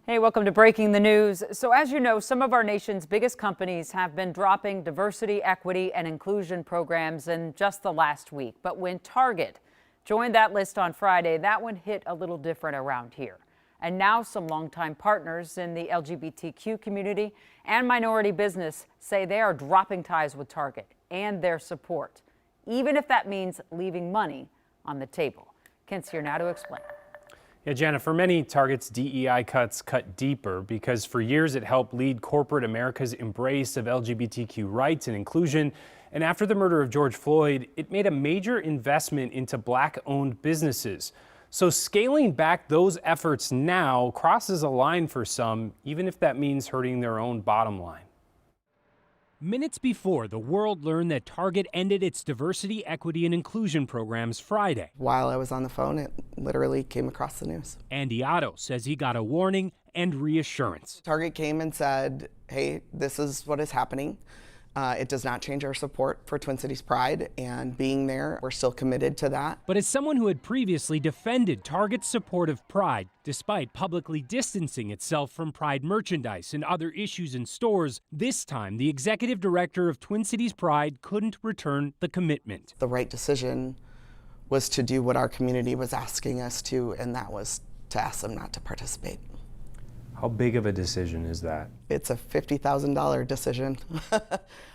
Hey, welcome to Breaking the News. So as you know, some of our nation's biggest companies have been dropping diversity, equity, and inclusion programs in just the last week. But when Target joined that list on Friday, that one hit a little different around here. And now some longtime partners in the LGBTQ community and minority business say they are dropping ties with Target and their support, even if that means leaving money on the table. Kent's here now to explain. Yeah, Jana, for many, Target's DEI cuts cut deeper because for years it helped lead corporate America's embrace of LGBTQ rights and inclusion. And after the murder of George Floyd, it made a major investment into Black-owned businesses. So scaling back those efforts now crosses a line for some, even if that means hurting their own bottom line. Minutes before the world learned that Target ended its diversity, equity, and inclusion programs Friday. While I was on the phone, it literally came across the news. Andy Otto says he got a warning and reassurance. Target came and said, hey, this is what is happening. It does not change our support for Twin Cities Pride, and being there, we're still committed to that. But as someone who had previously defended Target's support of Pride, despite publicly distancing itself from Pride merchandise and other issues in stores, this time the executive director of Twin Cities Pride couldn't return the commitment. The right decision was to do what our community was asking us to, and that was to ask them not to participate. How big of a decision is that? It's a $50,000 decision.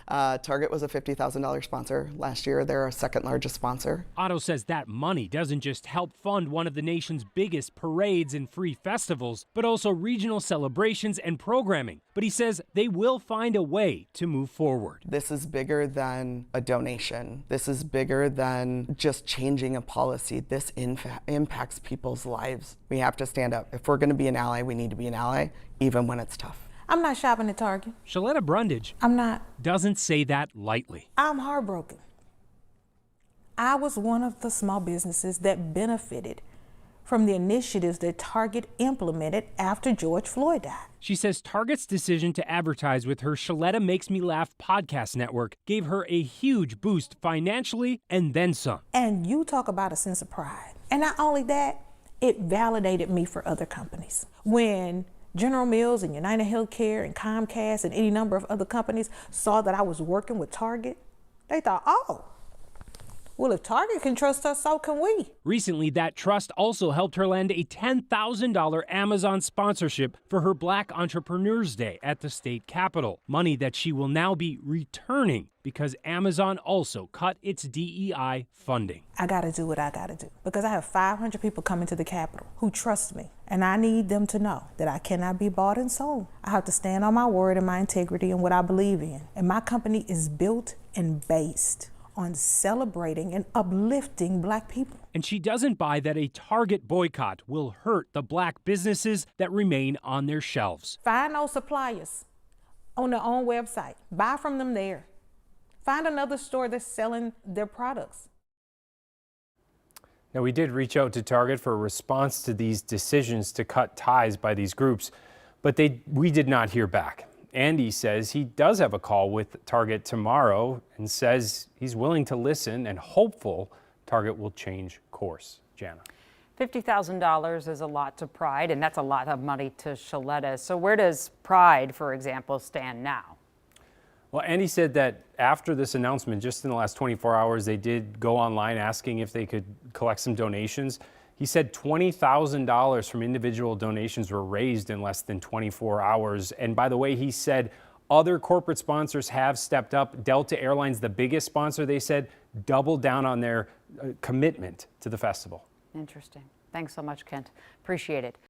Target was a $50,000 sponsor last year. They're our second largest sponsor. Otto says that money doesn't just help fund one of the nation's biggest parades and free festivals, but also regional celebrations and programming. But he says they will find a way to move forward. This is bigger than a donation. This is bigger than just changing a policy. This impacts people's lives. We have to stand up. If we're going to be an ally, we need to be an ally, even when it's tough. I'm not shopping at Target. Shaletta Brundage I'm not. doesn't say that lightly. I'm heartbroken. I was one of the small businesses that benefited from the initiatives that Target implemented after George Floyd died. She says Target's decision to advertise with her Shaletta Makes Me Laugh podcast network gave her a huge boost financially and then some. And you talk about a sense of pride. And not only that, it validated me for other companies. When General Mills and United Healthcare and Comcast and any number of other companies saw that I was working with Target, they thought, oh, well, if Target can trust us, so can we. Recently, that trust also helped her land a $10,000 Amazon sponsorship for her Black Entrepreneurs Day at the state capitol. Money that she will now be returning because Amazon also cut its DEI funding. I gotta do what I gotta do because I have 500 people coming to the Capitol who trust me, and I need them to know that I cannot be bought and sold. I have to stand on my word and my integrity and what I believe in. And my company is built and based on celebrating and uplifting Black people. And she doesn't buy that a Target boycott will hurt the Black businesses that remain on their shelves. Find those suppliers on their own website. Buy from them there. Find another store that's selling their products. Now, we did reach out to Target for a response to these decisions to cut ties by these groups, but we did not hear back. Andy says he does have a call with Target tomorrow and says he's willing to listen and hopeful Target will change course. Jana. $50,000 is a lot to Pride, and that's a lot of money to Shaletta. So where does Pride, for example, stand now? Well, Andy said that after this announcement, just in the last 24 hours, they did go online asking if they could collect some donations. He said $20,000 from individual donations were raised in less than 24 hours. And by the way, he said other corporate sponsors have stepped up. Delta Airlines, the biggest sponsor, they said, doubled down on their commitment to the festival. Interesting. Thanks so much, Kent. Appreciate it.